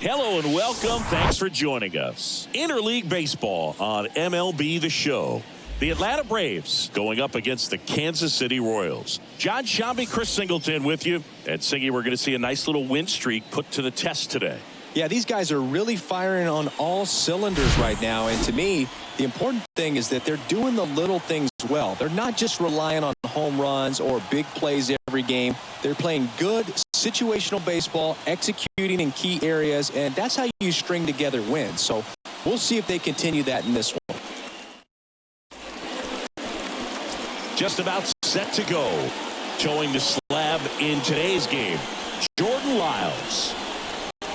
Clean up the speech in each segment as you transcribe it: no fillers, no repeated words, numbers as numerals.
Hello and welcome. Thanks for joining us. Interleague Baseball on MLB The Show. The Atlanta Braves going up against the Kansas City Royals. John Shambi, Chris Singleton with you. And Singy, we're going to see a nice little win streak put to the test today. Yeah, these guys are really firing on all cylinders right now. And to me, the important thing is that they're doing the little things well. They're not just relying on home runs or big plays every game. They're playing good situational baseball, executing in key areas, and that's how you string together wins. So we'll see if they continue that in this one. Just about set to go. Towing the slab in today's game, Jordan Lyles.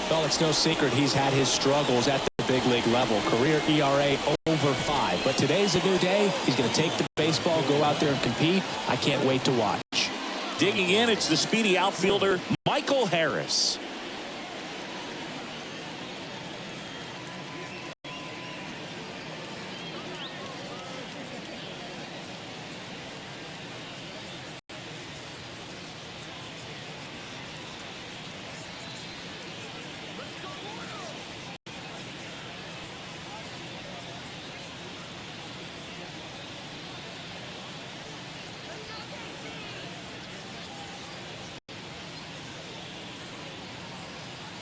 Well, it's no secret he's had his struggles at the big league level. Career ERA over 5. But today's a new day. He's going to take the baseball, go out there and compete. I can't wait to watch. Digging in, it's the speedy outfielder, Michael Harris.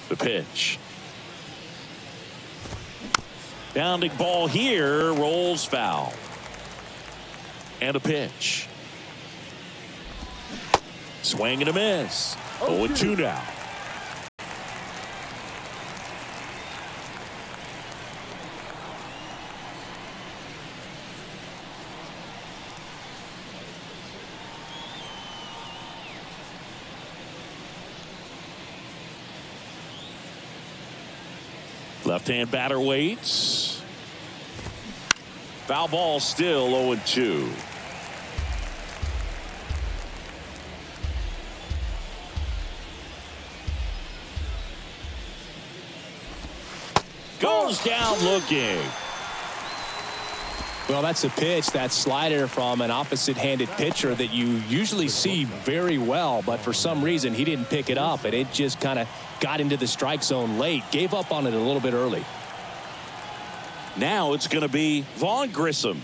The pitch. Bounding ball here, rolls foul. And a pitch. Swing and a miss. 0-2 now. Left-hand batter waits. Foul ball, still 0-2. Goes down looking. Well, that's a pitch, that slider from an opposite-handed pitcher that you usually see very well, but for some reason he didn't pick it up, and it just kind of got into the strike zone late, gave up on it a little bit early. Now it's going to be Vaughn Grissom.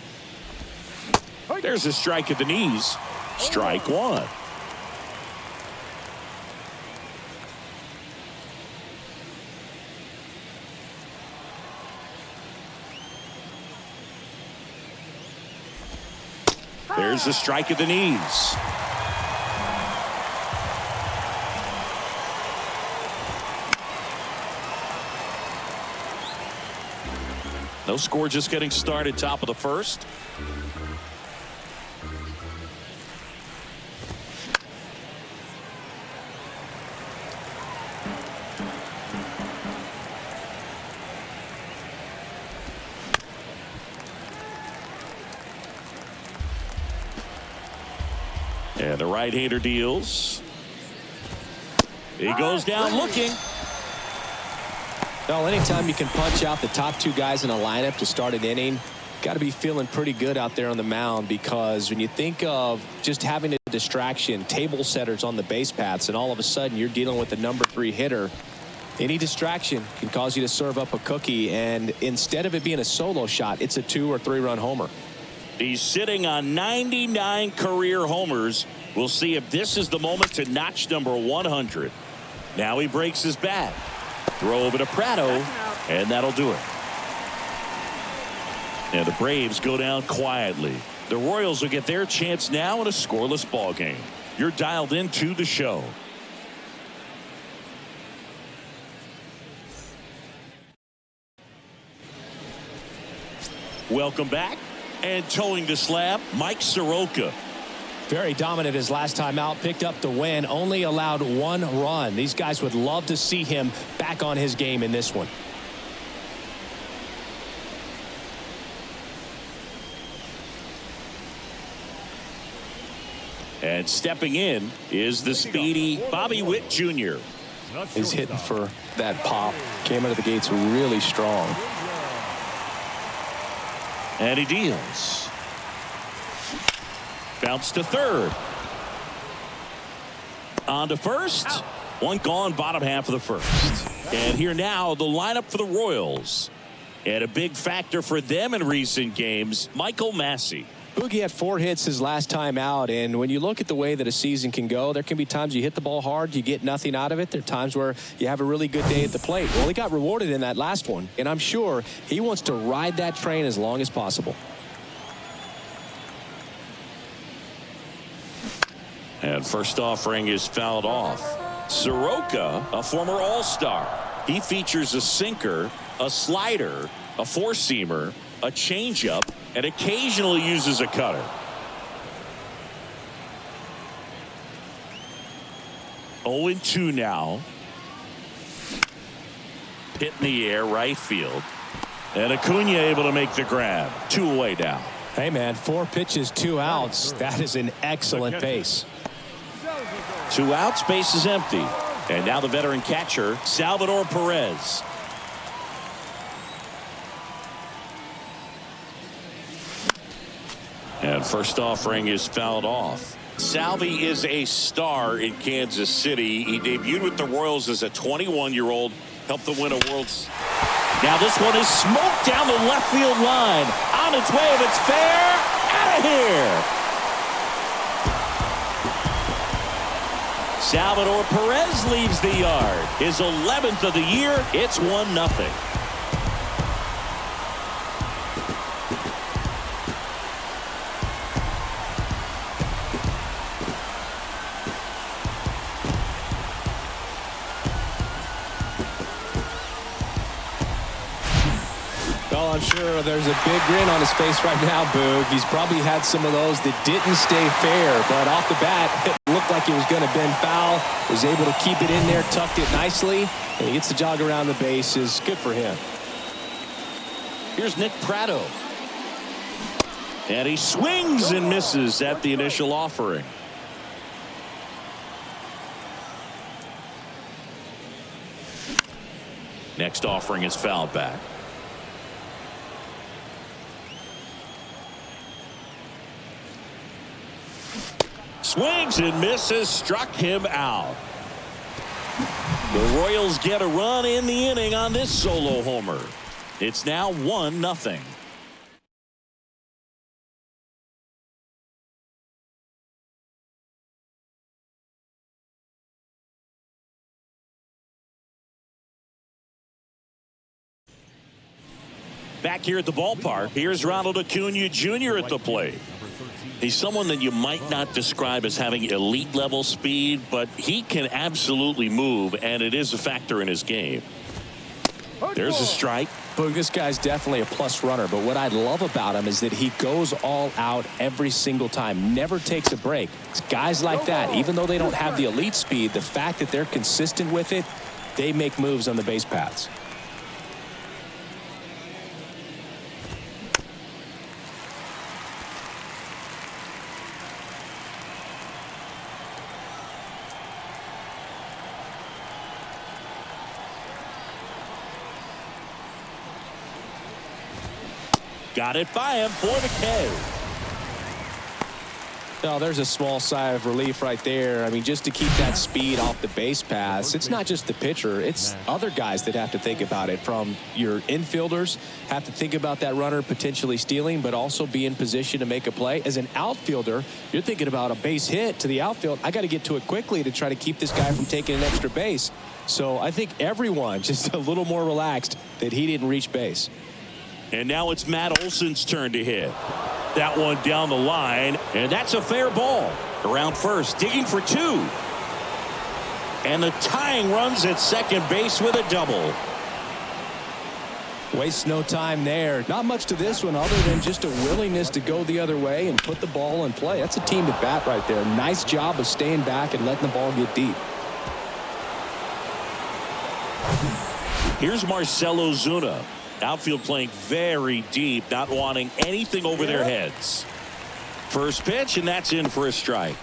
There's a strike at the knees. Strike one. There's the strike at the knees. No score, just getting started, top of the first. And the right-hander deals. He goes down looking. Well, anytime you can punch out the top two guys in a lineup to start an inning, got to be feeling pretty good out there on the mound, because when you think of just having a distraction, table setters on the base paths, and all of a sudden you're dealing with the number 3 hitter, any distraction can cause you to serve up a cookie, and instead of it being a solo shot, it's a 2 or 3 run homer. He's sitting on 99 career homers. We'll see if this is the moment to notch number 100. Now he breaks his bat. Throw over to Prado, and that'll do it. And the Braves go down quietly. The Royals will get their chance now in a scoreless ball game. You're dialed into the show. Welcome back. And towing the slab, Mike Soroka. Very dominant his last time out, picked up the win, only allowed 1 run. These guys would love to see him back on his game in this one. And stepping in is the speedy Bobby Witt Jr. He's hitting for that pop. Came out of the gates really strong. And he deals. Bounce to third. On to first. One gone, bottom half of the first. And here now, the lineup for the Royals. And a big factor for them in recent games, Michael Massey. Boogie had 4 hits his last time out, and when you look at the way that a season can go, there can be times you hit the ball hard, you get nothing out of it. There are times where you have a really good day at the plate. Well, he got rewarded in that last one, and I'm sure he wants to ride that train as long as possible. And first offering is fouled off. Soroka, a former All-Star. He features a sinker, a slider, a four-seamer, a changeup, and occasionally uses a cutter. Oh and 2 now. Hit in the air, right field. And Acuna able to make the grab. 2 away now. Hey, man, 4 pitches, 2 outs. That is an excellent pace. 2 outs, base is empty. And now the veteran catcher, Salvador Perez. And first offering is fouled off. Salvi is a star in Kansas City. He debuted with the Royals as a 21-year-old, helped them win a World's. Now this one is smoked down the left field line. On its way, if it's fair, out of here. Salvador Perez leaves the yard. His 11th of the year. It's 1-0. Well, I'm sure there's a big grin on his face right now, Boog. He's probably had some of those that didn't stay fair, but off the bat, it looked like he was going to bend foul. Was able to keep it in there, tucked it nicely, and he gets the jog around the bases. Good for him. Here's Nick Pratto. And he swings and misses at the initial offering. Next offering is fouled back. Swings and misses, struck him out. The Royals get a run in the inning on this solo homer. It's now 1-0. Back here at the ballpark, here's Ronald Acuna Jr. at the plate. He's someone that you might not describe as having elite level speed, but he can absolutely move, and it is a factor in his game. There's a strike. Boog, this guy's definitely a plus runner, but what I love about him is that he goes all out every single time, never takes a break. It's guys like that, even though they don't have the elite speed, the fact that they're consistent with it, they make moves on the base paths. Got it by him for the K. Oh, there's a small sigh of relief right there. I mean, just to keep that speed off the base paths, it's not just the pitcher, it's other guys that have to think about it. From your infielders, have to think about that runner potentially stealing, but also be in position to make a play. As an outfielder, you're thinking about a base hit to the outfield. I got to get to it quickly to try to keep this guy from taking an extra base. So I think everyone just a little more relaxed that he didn't reach base. And now it's Matt Olson's turn to hit. That one down the line, and that's a fair ball. Around first, digging for 2. And the tying runs at second base with a double. Wastes no time there. Not much to this one other than just a willingness to go the other way and put the ball in play. That's a team at bat right there. Nice job of staying back and letting the ball get deep. Here's Marcell Ozuna. Outfield playing very deep, not wanting anything over their heads. First pitch, and that's in for a strike.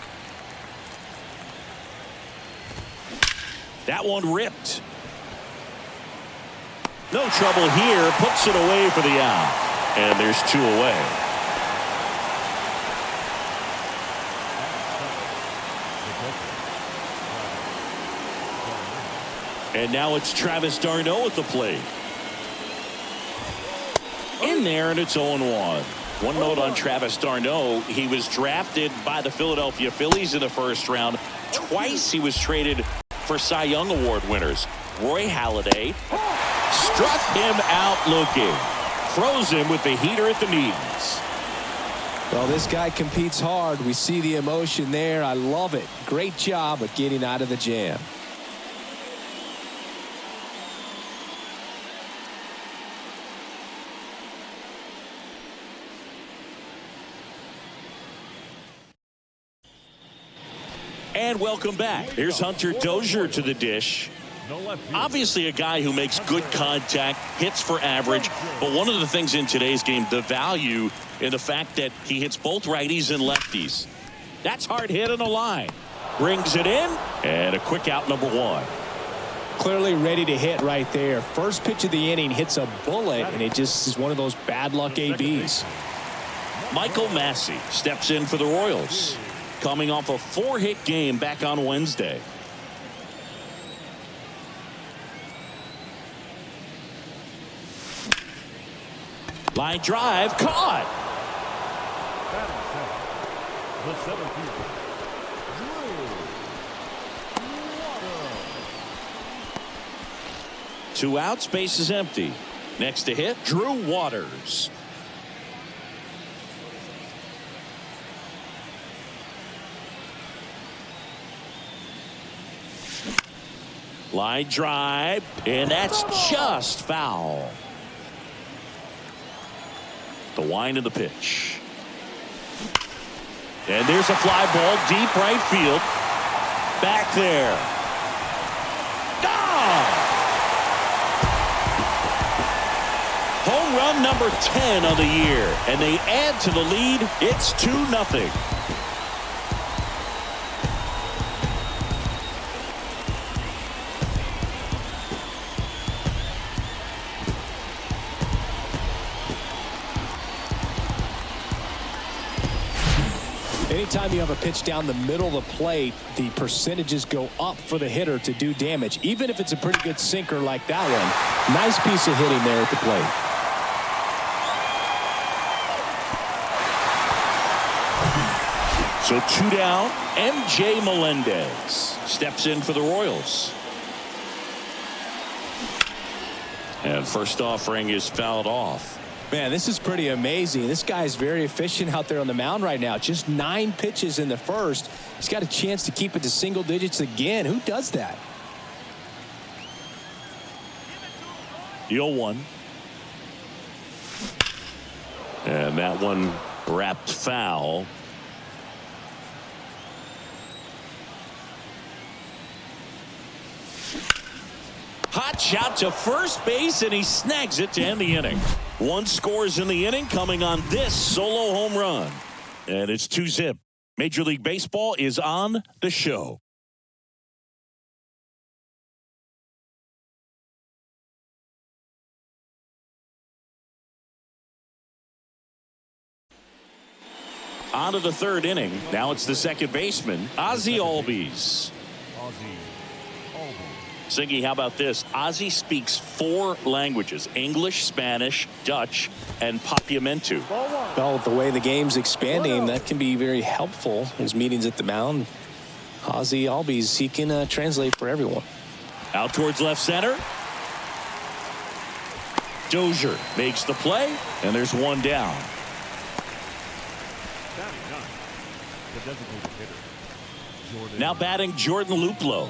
That one ripped. No trouble here. Puts it away for the out. And there's 2 away. And now it's Travis d'Arnaud at the plate. In there, and it's 0-1. One note on Travis d'Arnaud. He was drafted by the Philadelphia Phillies in the first round. Twice he was traded for Cy Young Award winners. Roy Halladay struck him out looking. Froze him with the heater at the knees. Well, this guy competes hard. We see the emotion there. I love it. Great job at getting out of the jam. And welcome back. Here's Hunter Dozier to the dish. Obviously a guy who makes good contact, hits for average, but one of the things in today's game, the value in the fact that he hits both righties and lefties. That's hard hit on the line. Brings it in, and a quick out, number 1. Clearly ready to hit right there. First pitch of the inning hits a bullet, and it just is one of those bad luck ABs. Michael Massey steps in for the Royals, coming off a 4-hit game back on Wednesday. Line drive, caught. Two outs, base is empty. Next to hit, Drew Waters. Line drive, and that's just foul. The wind of the pitch. And there's a fly ball deep right field. Back there. Gone! Home run number 10 of the year. And they add to the lead. It's 2-0. Anytime you have a pitch down the middle of the plate, the percentages go up for the hitter to do damage, even if it's a pretty good sinker like that one. Nice piece of hitting there at the plate. So 2 down. MJ Melendez steps in for the Royals. And first offering is fouled off. Man, this is pretty amazing. This guy is very efficient out there on the mound right now. Just 9 pitches in the first. He's got a chance to keep it to single digits again. Who does that? The 0-1. And that one wrapped foul. Hot shot to first base, and he snags it to end the inning. 1 scores in the inning, coming on this solo home run. And it's 2-zip. Major League Baseball is on the show. On to the 3rd inning. Now it's the second baseman, Ozzie Albies. Singy, how about this? Ozzie speaks 4 languages: English, Spanish, Dutch, and Papiamentu. Well, with the way the game's expanding, that can be very helpful. His meetings at the mound. Ozzie Albies, he can translate for everyone. Out towards left center. Dozier makes the play, and there's 1 down. Now batting Jordan Luplow.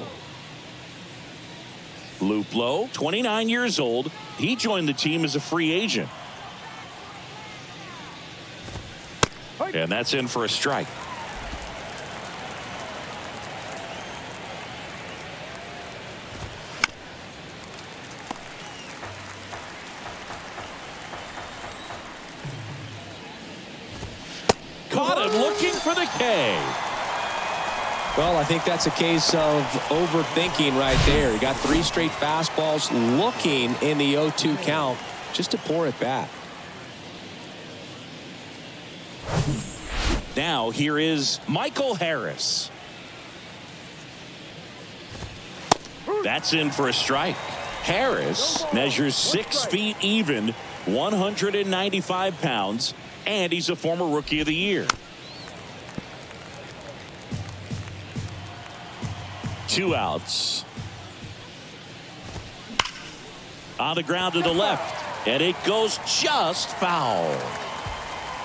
Luplow, 29 years old. He joined the team as a free agent. And that's in for a strike. Caught him looking for the K. Well, I think that's a case of overthinking right there. He got 3 straight fastballs looking in the 0-2 count just to pour it back. Now here is Michael Harris. That's in for a strike. Harris measures 6 feet even, 195 pounds, and he's a former Rookie of the Year. 2 outs. On the ground to the left, and it goes just foul.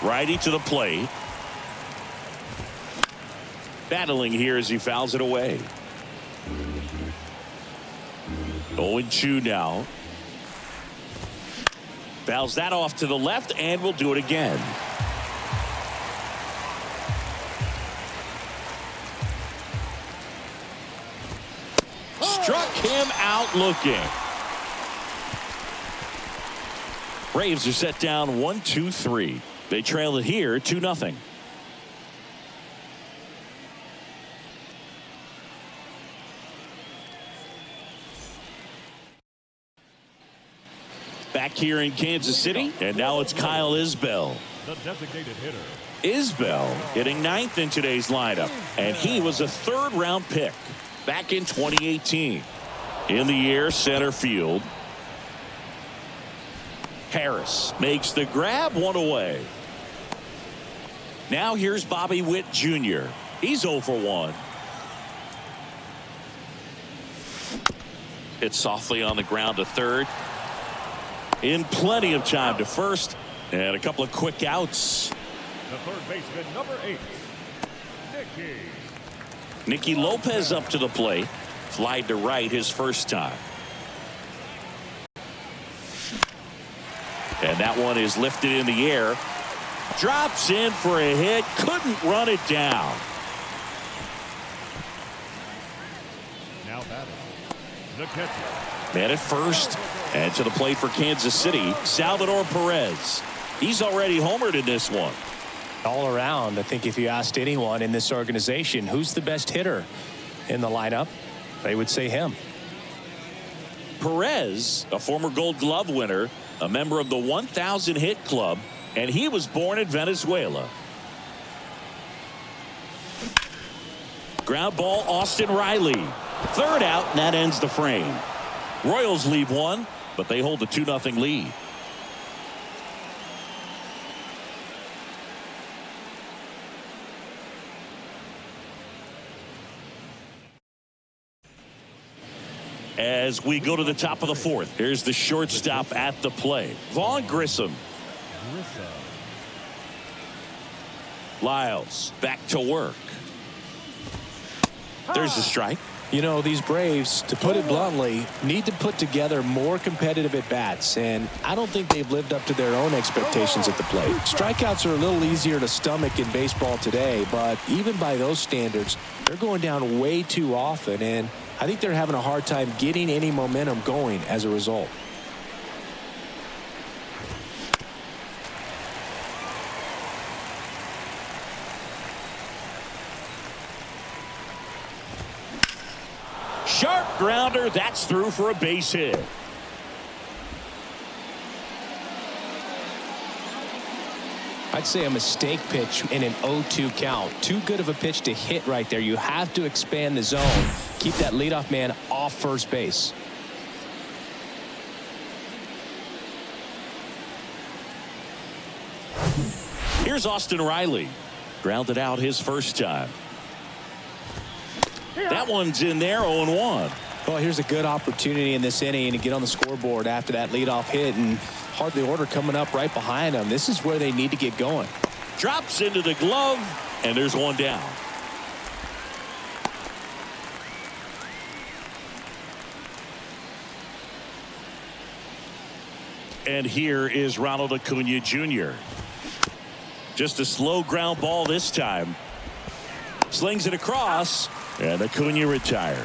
Righty to the plate. Battling here as he fouls it away. 0-2 now. Fouls that off to the left, and will do it again. Struck him out looking. Braves are set down 1-2-3. They trail it here 2-0. Back here in Kansas City, and now it's Kyle Isbell. The designated hitter. Isbell hitting 9th in today's lineup, and he was a 3rd-round pick back in 2018. In the air, center field. Harris makes the grab, 1 away. Now here's Bobby Witt Jr. He's 0 for 1. Hit softly on the ground to 3rd. In plenty of time to 1st, and a couple of quick outs. The third baseman, number 8, Nicky Lopez up to the plate. Flied to right his first time. And that one is lifted in the air. Drops in for a hit. Couldn't run it down. Now batting, the catcher. Man at first. And to the plate for Kansas City, Salvador Perez. He's already homered in this one. All around, I think if you asked anyone in this organization who's the best hitter in the lineup, they would say him. Perez, a former Gold Glove winner, a member of the 1,000 hit club, and he was born in Venezuela. Ground ball, Austin Riley. 3rd out, and that ends the frame. Royals leave 1, but they hold a 2-0 lead. As we go to the top of the 4th, here's the shortstop at the plate, Vaughn Grissom. Lyles back to work. There's a strike. You know, these Braves, to put it bluntly, need to put together more competitive at-bats, and I don't think they've lived up to their own expectations at the plate. Strikeouts are a little easier to stomach in baseball today, but even by those standards, they're going down way too often, and I think they're having a hard time getting any momentum going as a result. Sharp grounder, that's through for a base hit. I'd say a mistake pitch in an 0-2 count. Too good of a pitch to hit right there. You have to expand the zone. Keep that leadoff man off first base. Here's Austin Riley. Grounded out his first time. That one's in there, 0-1. Well, here's a good opportunity in this inning to get on the scoreboard after that leadoff hit, and hardly order coming up right behind them. This is where they need to get going. Drops into the glove, and there's one down. And here is Ronald Acuna Jr. Just a slow ground ball this time. Slings it across, and Acuna retired.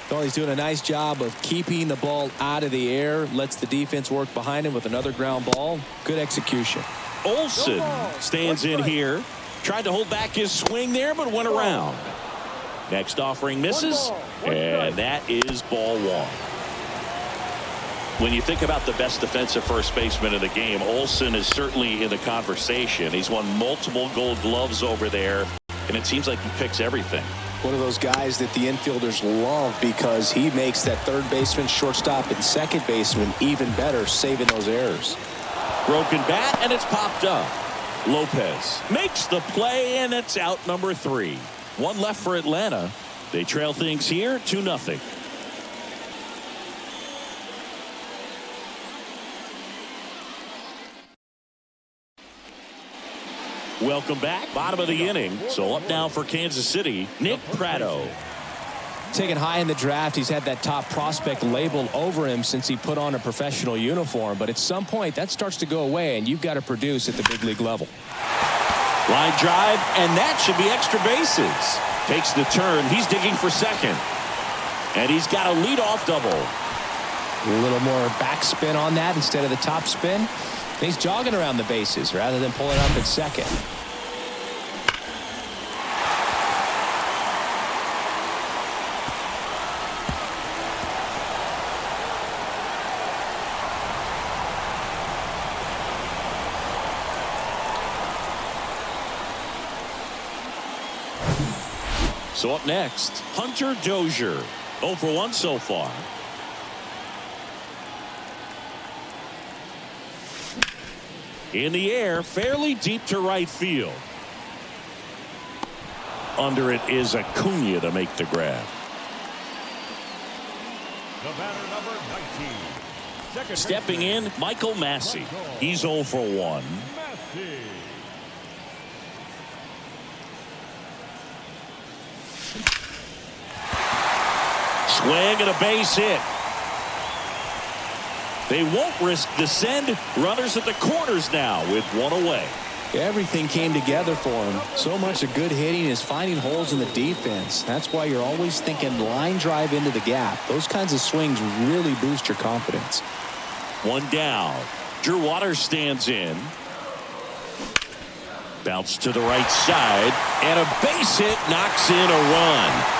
Well, he's doing a nice job of keeping the ball out of the air. Lets the defense work behind him with another ground ball. Good execution. Olsen stands in here. Tried to hold back his swing there, but went around. Next offering misses, and that is ball 1. When you think about the best defensive first baseman in the game, Olsen is certainly in the conversation. He's won multiple Gold Gloves over there, and it seems like he picks everything. One of those guys that the infielders love because he makes that third baseman, shortstop, and second baseman even better, saving those errors. Broken bat, and it's popped up. Lopez makes the play, and it's out number 3. One left for Atlanta. They trail things here 2-0. Welcome back. Bottom of the inning. So up now for Kansas City, Nick Pratto. Taken high in the draft, he's had that top prospect labeled over him since he put on a professional uniform. But at some point, that starts to go away, and you've got to produce at the big league level. Line drive, and that should be extra bases. Takes the turn. He's digging for second. And he's got a leadoff double. A little more backspin on that instead of the top spin. He's jogging around the bases rather than pulling up at second. So up next, Hunter Dozier. 0 for 1 so far. In the air, fairly deep to right field. Under it is Acuna to make the grab. The batter, number 19. Second Stepping in, Michael Massey. He's 0 for 1. Massey. Swing and a base hit. They won't risk the send. Runners at the corners now with one away. Everything came together for him. So much of good hitting is finding holes in the defense. That's why you're always thinking line drive into the gap. Those kinds of swings really boost your confidence. One down. Drew Waters stands in. Bounce to the right side. And a base hit knocks in a run.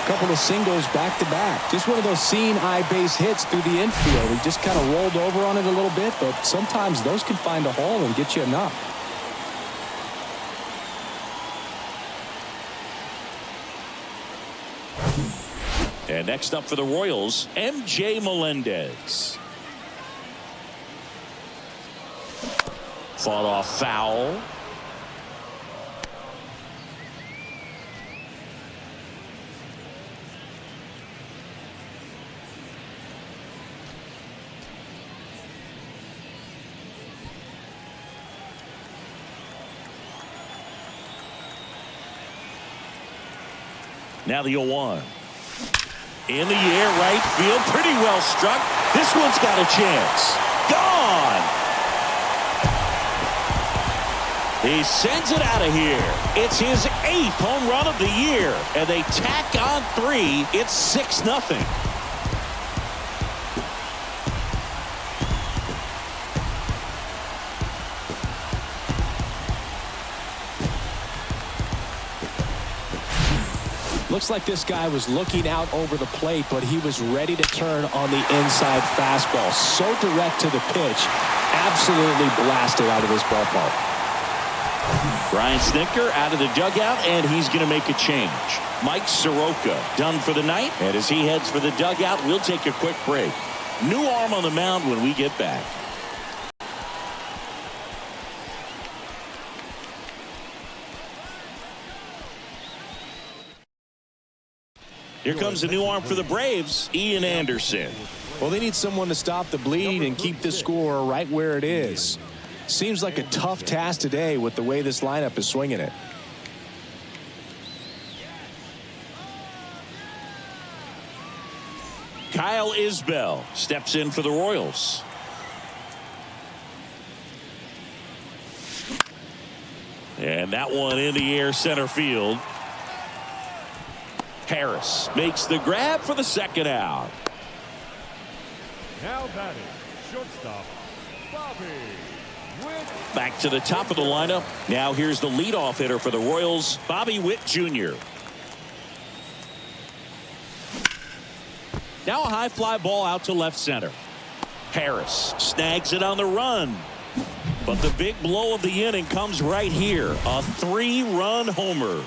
Couple of singles back-to-back. Just one of those seeing eye base hits through the infield. He just kind of rolled over on it a little bit, but sometimes those can find a hole and get you enough. And next up for the Royals, MJ Melendez. Fought off foul. Now the 0-1. In the air, right field, pretty well struck. This one's got a chance. Gone. He sends it out of here. It's his 8th home run of the year, and they tack on 3. It's 6-0. Looks like this guy was looking out over the plate, but he was ready to turn on the inside fastball. So direct to the pitch. Absolutely blasted out of this ballpark. Brian Snitker out of the dugout, and he's going to make a change. Mike Soroka done for the night, and as he heads for the dugout, we'll take a quick break. New arm on the mound when we get back. Here comes a new arm for the Braves, Ian Anderson. Well, they need someone to stop the bleeding and keep the score right where it is. Seems like a tough task today with the way this lineup is swinging it. Kyle Isbell steps in for the Royals. And that one in the air center field. Harris makes the grab for the second out. Now batting, shortstop, Bobby Witt. Back to the top of the lineup. Now here's the leadoff hitter for the Royals, Bobby Witt Jr. Now a high fly ball out to left center. Harris snags it on the run. But the big blow of the inning comes right here. A 3-run homer.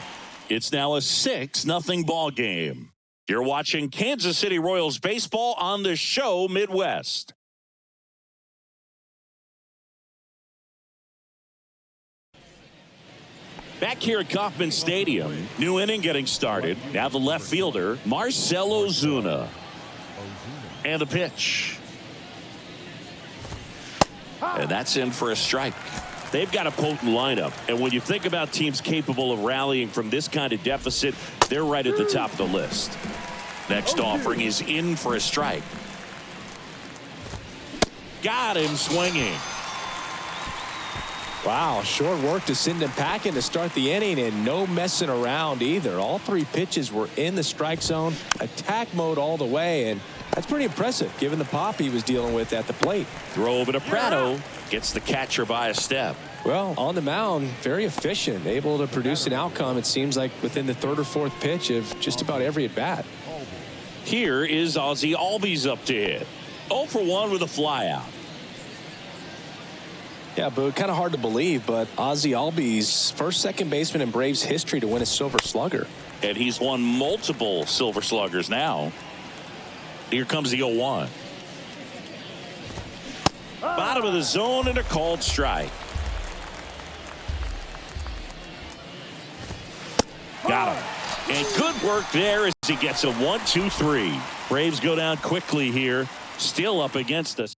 It's now a 6-0 ball game. You're watching Kansas City Royals baseball on the show Midwest. Back here at Kauffman Stadium, new inning getting started. Now the left fielder, Marcell Ozuna. And the pitch. And that's in for a strike. They've got a potent lineup. And when you think about teams capable of rallying from this kind of deficit, they're right at the top of the list. Next offering is in for a strike. Got him swinging. Wow, short work to send him packing to start the inning, and no messing around either. All 3 pitches were in the strike zone, attack mode all the way, and that's pretty impressive given the pop he was dealing with at the plate. Throw over to Pratto, gets the catcher by a step. Well, on the mound, very efficient, able to produce an outcome, it seems like, within the 3rd or 4th pitch of just about every at bat. Here is Ozzie Albies up to hit. 0 for 1 with a flyout. Yeah, but kind of hard to believe, but Ozzie Albies, first second baseman in Braves history to win a Silver Slugger. And he's won multiple Silver Sluggers now. Here comes the 0-1. Bottom of the zone and a called strike. Got him. And good work there as he gets a 1-2-3. Braves go down quickly here. Still up against us.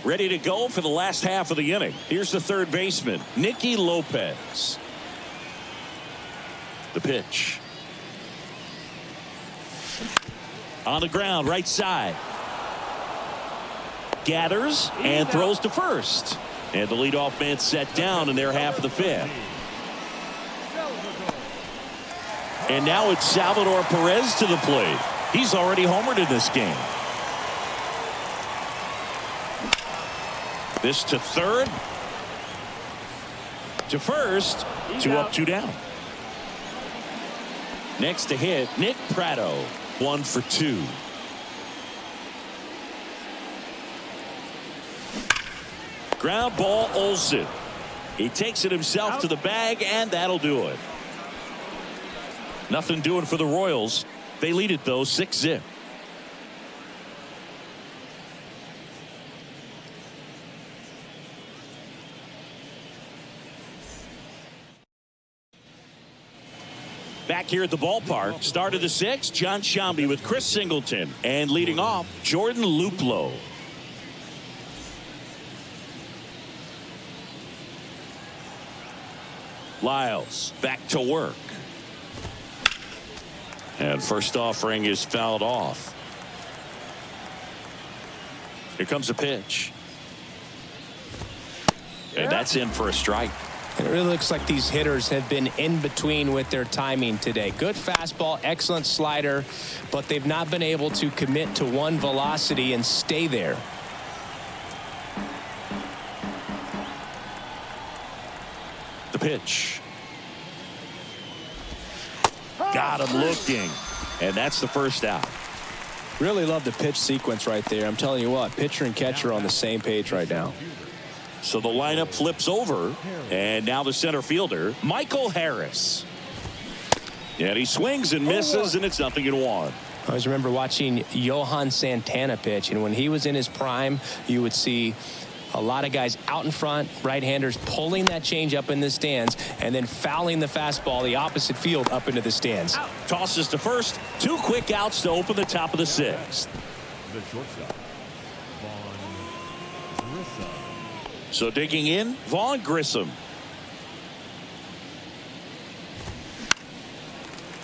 Ready to go for the last half of the inning. Here's the third baseman, Nicky Lopez. The pitch. On the ground, right side. Gathers and throws to first. And the leadoff man set down in their half of the 5th. And now it's Salvador Perez to the plate. He's already homered in this game. This to third. To first. 2 up, 2 down. Next to hit, Nick Pratto. 1 for 2. Ground ball, Olsen. He takes it himself to the bag, and that'll do it. Nothing doing for the Royals. They lead it, though, 6-0. Back here at the ballpark, start of the 6th, Jon Sciambi with Chris Singleton. And leading off, Jordan Luplow. Lyles back to work. And first offering is fouled off. Here comes a pitch. And that's in for a strike. It really looks like these hitters have been in between with their timing today. Good fastball, excellent slider, but they've not been able to commit to one velocity and stay there. The pitch. Got him looking. And that's the first out. Really love the pitch sequence right there. I'm telling you what, pitcher and catcher are on the same page right now. So the lineup flips over, and now the center fielder, Michael Harris. And he swings and misses, and it's 0-1. I always remember watching Johan Santana pitch, and when he was in his prime, you would see a lot of guys out in front, right-handers pulling that change up in the stands, and then fouling the fastball the opposite field up into the stands. Tosses to first. 2 quick outs to open the top of the 6th. The shortstop, Vaughn Grissom. So digging in, Vaughn Grissom.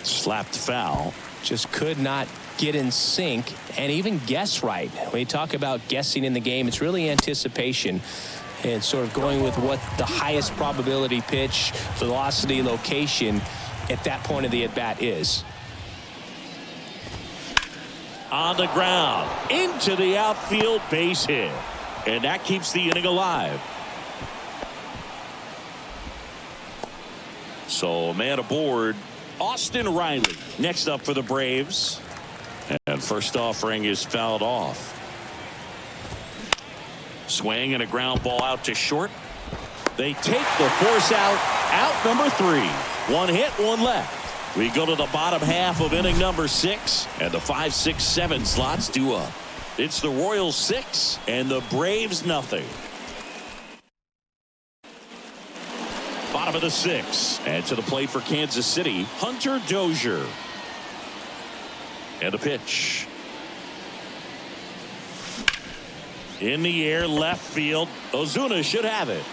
Slapped foul. Just could not get in sync and even guess right. When you talk about guessing in the game, it's really anticipation and sort of going with what the highest probability pitch, velocity, location at that point of the at-bat is. On the ground, into the outfield, base hit. And that keeps the inning alive. So a man aboard, Austin Riley. Next up for the Braves. And first offering is fouled off. Swing and a ground ball out to short. They take the force out number 3. 1 hit, 1 left. We go to the bottom half of inning number 6, and the 5, 6, 7 slots due up. It's the Royals 6 and the Braves nothing. Bottom of the 6, and to the plate for Kansas City, Hunter Dozier. And a pitch. In the air, left field. Ozuna should have it.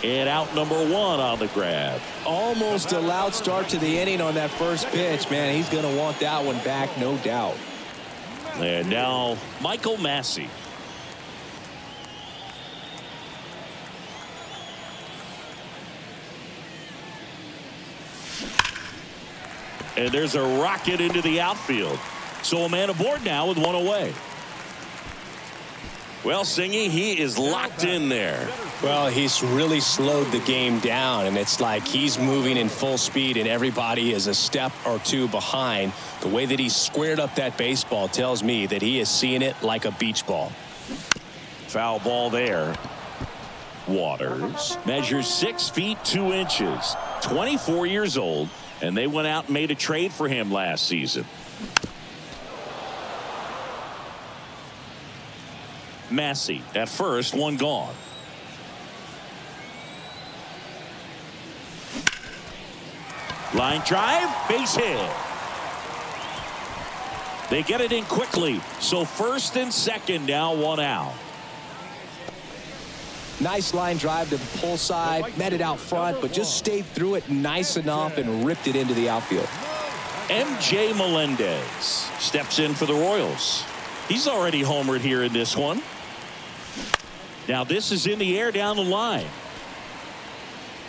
And out number 1 on the grab. Almost a loud start to the inning on that first pitch, man. He's going to want that one back, no doubt. And now Michael Massey. And there's a rocket into the outfield. So a man aboard now with 1 away. Well, Singy, he is locked in there. Well, he's really slowed the game down, and it's like he's moving in full speed and everybody is a step or 2 behind. The way that he squared up that baseball tells me that he is seeing it like a beach ball. Foul ball there. Waters measures 6 feet 2 inches, 24 years old, and they went out and made a trade for him last season. Massey at first, 1 gone. Line drive, base hit. They get it in quickly, so first and second now, 1 out. Nice line drive to the pull side, met it out front, but just stayed through it nice enough and ripped it into the outfield. MJ Melendez steps in for the Royals. He's already homered here in this one. Now this is in the air down the line.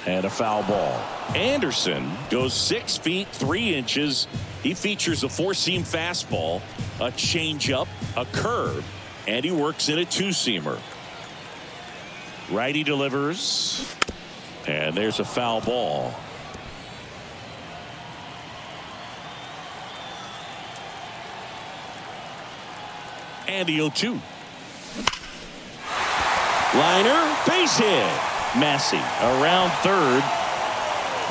And a foul ball. Anderson goes 6 feet 3 inches. He features a 4-seam fastball, a changeup, a curve, and he works in a 2-seamer. Righty delivers. And there's a foul ball. And the 0-2. Liner, base hit. Massey around third.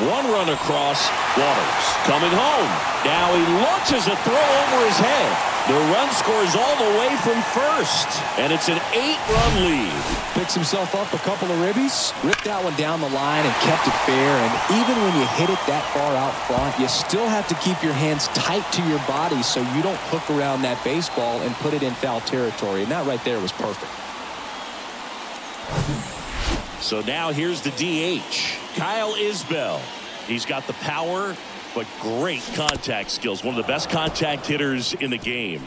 1 run across. Waters coming home. Now he launches a throw over his head. The run scores all the way from first. And it's an 8-run lead. Picks himself up a couple of ribbies, ripped that one down the line and kept it fair. And even when you hit it that far out front, you still have to keep your hands tight to your body so you don't hook around that baseball and put it in foul territory. And that right there was perfect. So now here's the DH, Kyle Isbell. He's got the power, but great contact skills. One of the best contact hitters in the game.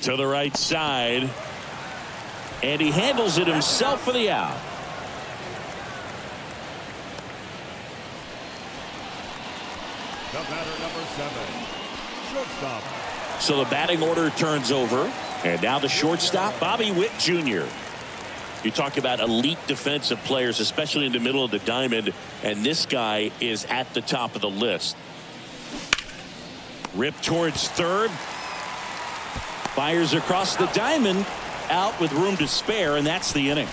To the right side. And he handles it himself for the out. The batter number 7, shortstop. So the batting order turns over. And now the shortstop, Bobby Witt Jr. You talk about elite defensive players, especially in the middle of the diamond. And this guy is at the top of the list. Rip towards third. Fires across the diamond. Out with room to spare, and that's the inning.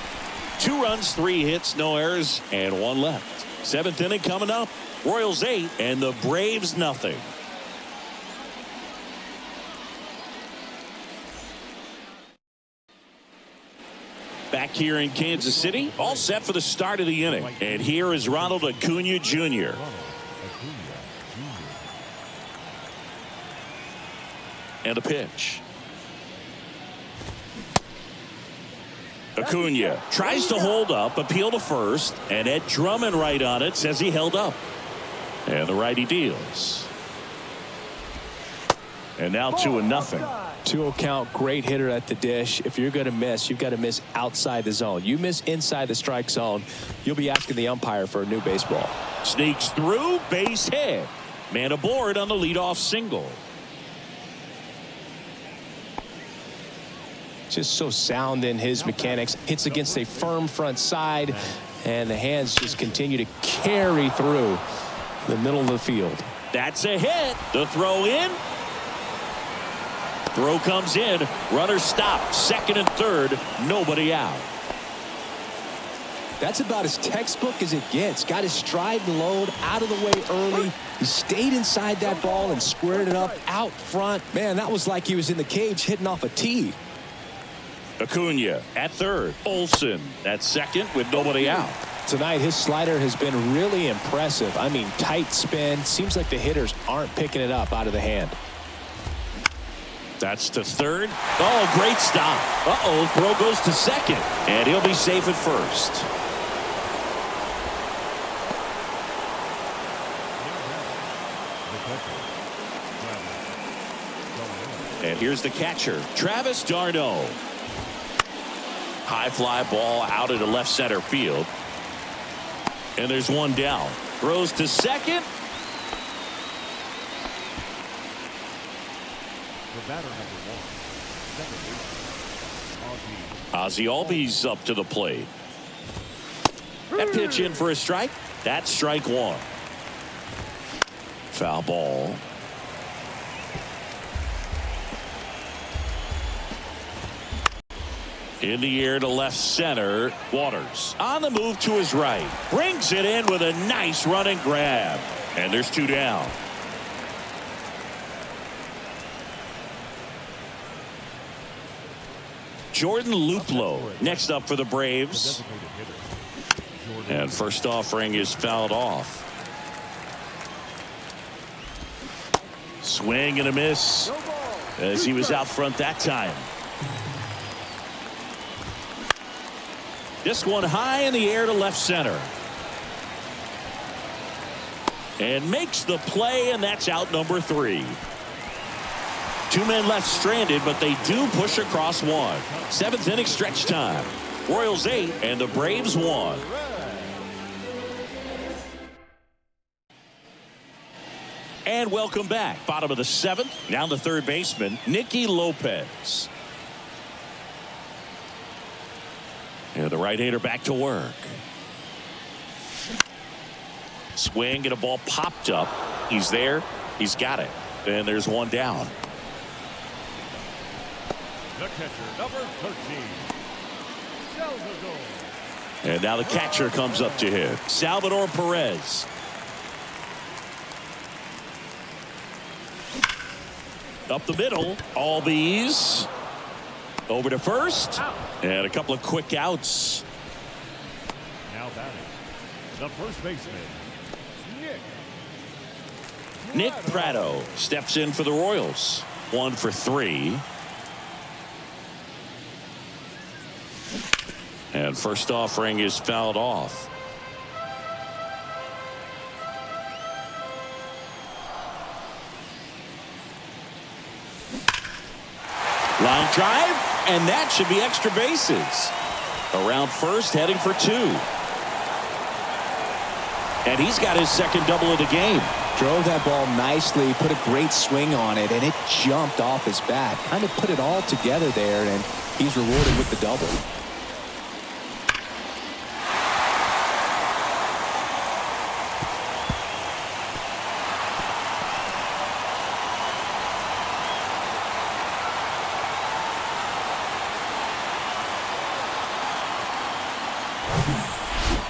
2 runs, 3 hits, no errors, and 1 left. 7th inning coming up. Royals 8 and the Braves nothing. Back here in Kansas City, all set for the start of the inning. And here is Ronald Acuna Jr. And a pitch. Acuna tries to hold up, appeal to first, and Ed Drummond right on it, says he held up. And the righty deals. And now 2-0. 2-0 count, great hitter at the dish. If you're going to miss, you've got to miss outside the zone. You miss inside the strike zone, you'll be asking the umpire for a new baseball. Sneaks through, base hit. Man aboard on the leadoff single. Just so sound in his mechanics. Hits against a firm front side, and the hands just continue to carry through the middle of the field. That's a hit. The throw in. Throw comes in. Runner stopped. Second and third. Nobody out. That's about as textbook as it gets. Got his stride and load out of the way early. He stayed inside that ball and squared it up out front. Man, that was like he was in the cage hitting off a tee. Acuna at third. Olsen at second with nobody out. Tonight, his slider has been really impressive. I mean, tight spin. Seems like the hitters aren't picking it up out of the hand. That's to third. Oh, great stop. Uh-oh, throw goes to second. And he'll be safe at first. And here's the catcher, Travis d'Arnaud. High fly ball out into left center field. And there's one down. Throws to second. The batter number one. Ozzie Albies up to the plate. That pitch in for a strike. That's strike one. Foul ball. In the air to left center. Waters on the move to his right. Brings it in with a nice running grab. And there's two down. Jordan Luplow next up for the Braves. And first offering is fouled off. Swing and a miss as he was out front that time. This one high in the air to left center. And makes the play, and that's out number 3. Two men left stranded, but they do push across one. 7th inning stretch time. Royals 8 and the Braves 1. And welcome back. Bottom of the 7th. Now the third baseman, Nicky Lopez. And the right-hander back to work. Swing and a ball popped up. He's there. He's got it. And there's one down. The catcher, number 13. Salvador. And now the catcher comes up to hit. Salvador Perez. Up the middle. Albies. Over to first. And a couple of quick outs. Now batting. The first baseman, Nick Pratto steps in for the Royals. 1 for 3. And first offering is fouled off. Line drive, and that should be extra bases. Around first, heading for 2. And he's got his second double of the game. Drove that ball nicely, put a great swing on it, and it jumped off his bat. Kind of put it all together there, and he's rewarded with the double.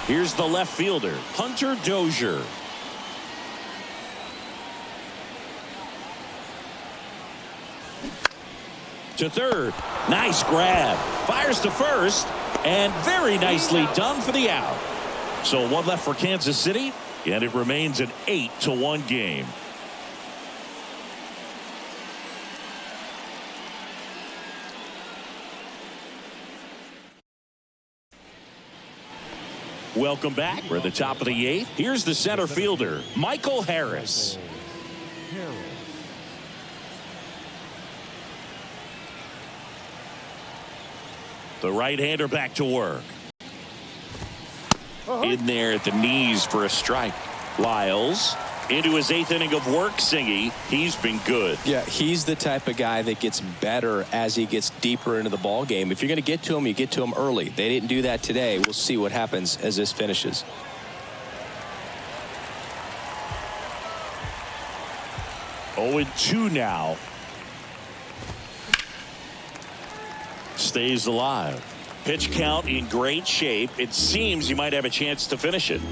Here's the left fielder, Hunter Dozier. To third. Nice grab. Fires to first. And very nicely done for the out. So one left for Kansas City. And it remains an 8-1 game. Welcome back. We're at the top of the 8th. Here's the center fielder, Michael Harris. The right-hander back to work. In there at the knees for a strike. Lyles Into his 8th inning of work, Singy. He's been good. Yeah, he's the type of guy that gets better as he gets deeper into the ball game. If you're going to get to him, you get to him early. They didn't do that today. We'll see what happens as this finishes. Oh, 2 now. Stays alive. Pitch count in great shape. It seems he might have a chance to finish it.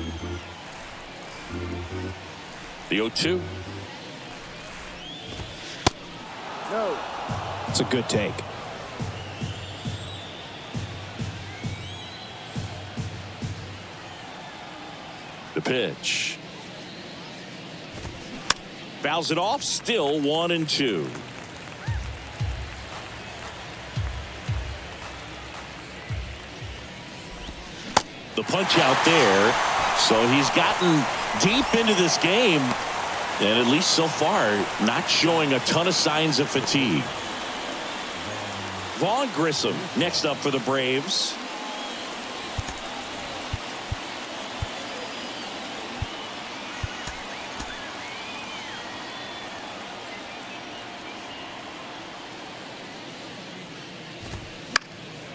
The 0-2. No. It's a good take. The pitch. Fouls it off. Still 1-2. The punch out there. So he's gotten deep into this game, and at least so far not showing a ton of signs of fatigue. Vaughn Grissom next up for the Braves.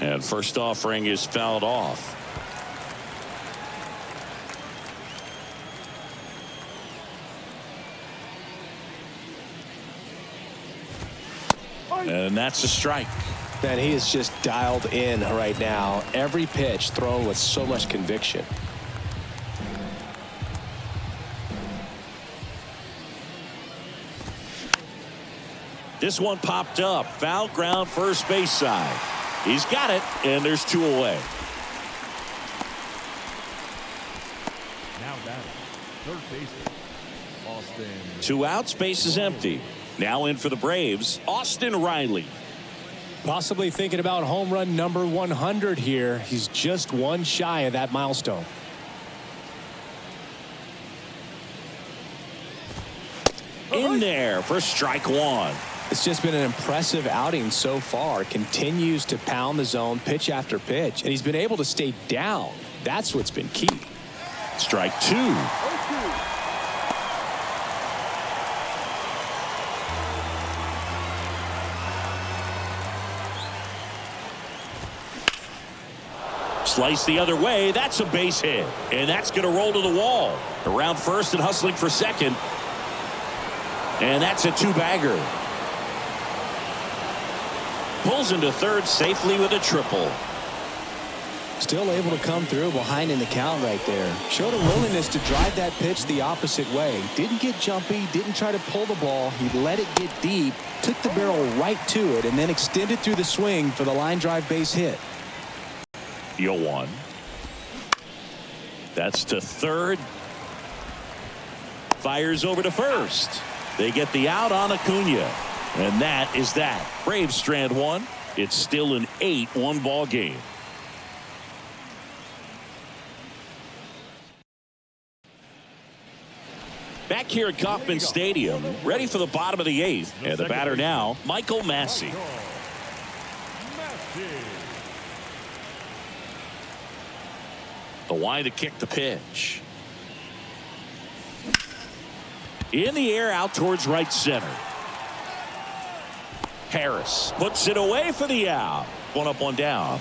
And first offering is fouled off. And that's a strike. Man, he is just dialed in right now. Every pitch thrown with so much conviction. This one popped up. Foul ground first base side. He's got it, and there's 2 away. Now batting, third baseman, Austin. 2 outs, base is empty. Now in for the Braves, Austin Riley. Possibly thinking about home run number 100 here. He's just one shy of that milestone. In there for strike 1. It's just been an impressive outing so far. Continues to pound the zone pitch after pitch, and he's been able to stay down. That's what's been key. Strike 2. Slice the other way. That's a base hit, and that's going to roll to the wall. Around first and hustling for second, and that's a 2-bagger. Pulls into third safely with a triple. Still able to come through behind in the count right there. Showed a willingness to drive that pitch the opposite way. Didn't get jumpy, didn't try to pull the ball. He let it get deep, took the barrel right to it, and then extended through the swing for the line drive base hit. 0-1. That's to third. Fires over to first. They get the out on Acuna. And that is that. Braves strand 1. It's still an 8-1 ball game. Back here at Kauffman Stadium, ready for the bottom of the 8th. And the batter now, Michael Massey. The wind to kick the pitch. In the air out towards right center. Harris puts it away for the out. 1 up, 1 down.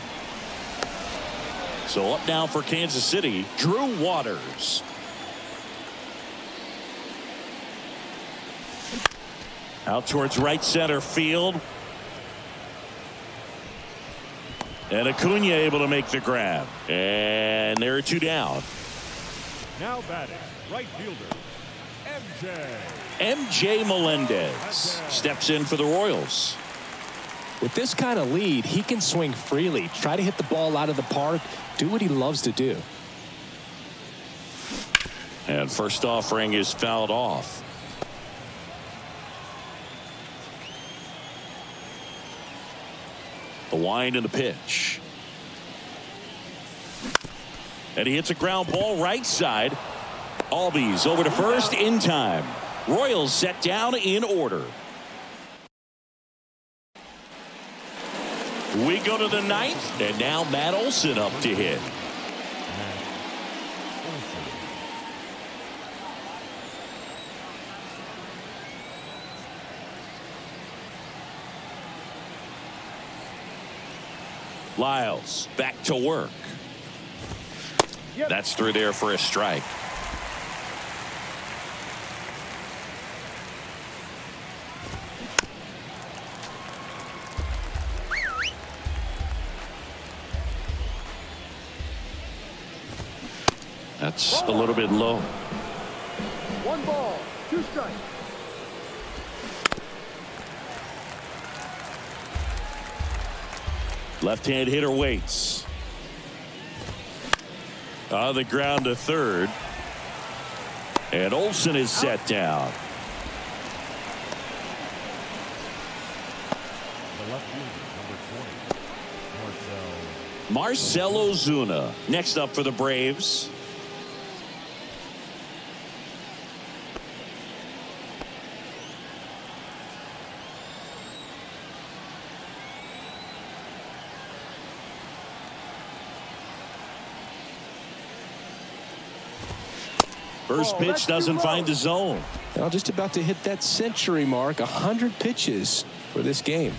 So up now for Kansas City, Drew Waters. Out towards right center field. And Acuna able to make the grab. And there are 2 down. Now batting, right fielder, MJ Melendez steps in for the Royals. With this kind of lead, he can swing freely, try to hit the ball out of the park, do what he loves to do. And first offering is fouled off. The wind and the pitch. And he hits a ground ball right side. Albies over to first in time. Royals set down in order. We go to the 9th, and now Matt Olson up to hit. Lyles back to work. That's through there for a strike. That's a little bit low. 1 ball, 2 strikes. Left-hand hitter waits. On the ground to third. And Olsen is set down. The left fielder, number 20, Marcell Ozuna next up for the Braves. First pitch doesn't find the zone. Now just about to hit that century mark. 100 pitches for this game.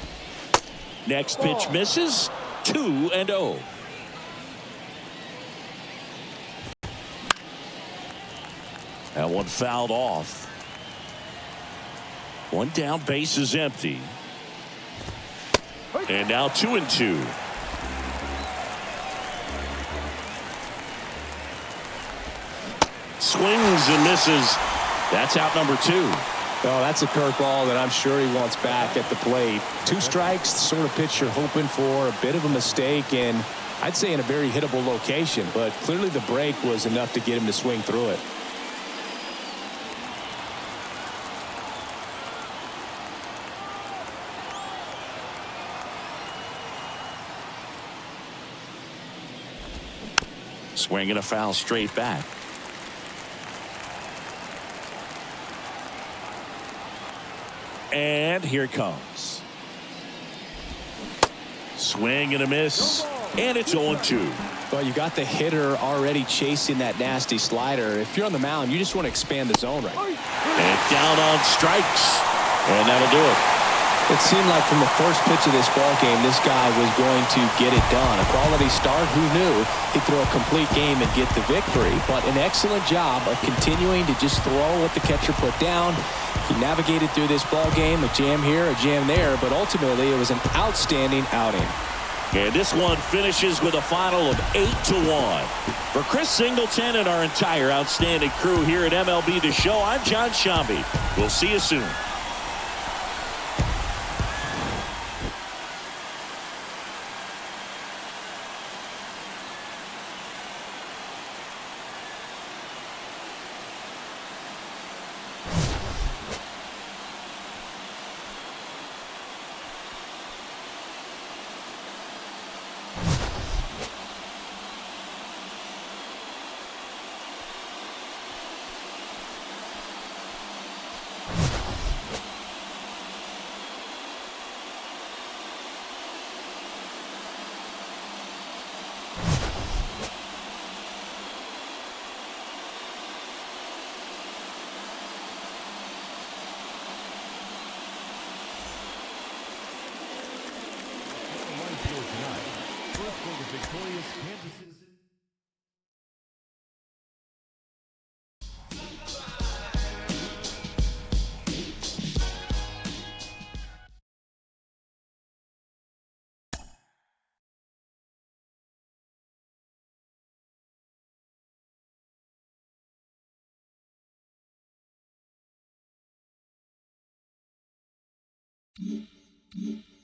Next pitch misses. 2-0. That one fouled off. One down, base is empty. And now 2-2. Swings and misses. That's out number 2. Oh, that's a curveball that I'm sure he wants back at the plate. 2 strikes, the sort of pitch you're hoping for. A bit of a mistake, and I'd say in a very hittable location. But clearly the break was enough to get him to swing through it. Swinging a foul straight back. And here it comes. Swing and a miss. And it's 0-2. Well, you got the hitter already chasing that nasty slider. If you're on the mound, you just want to expand the zone right. And down on strikes. And that'll do it. It seemed like from the first pitch of this ball game, this guy was going to get it done. A quality start, who knew he'd throw a complete game and get the victory. But an excellent job of continuing to just throw what the catcher put down. He navigated through this ball game, a jam here, a jam there, but ultimately it was an outstanding outing. And this one finishes with a final of 8-1. For Chris Singleton and our entire outstanding crew here at MLB The Show, I'm John Sciambi. We'll see you soon. victorious Kansas City. Mm-hmm.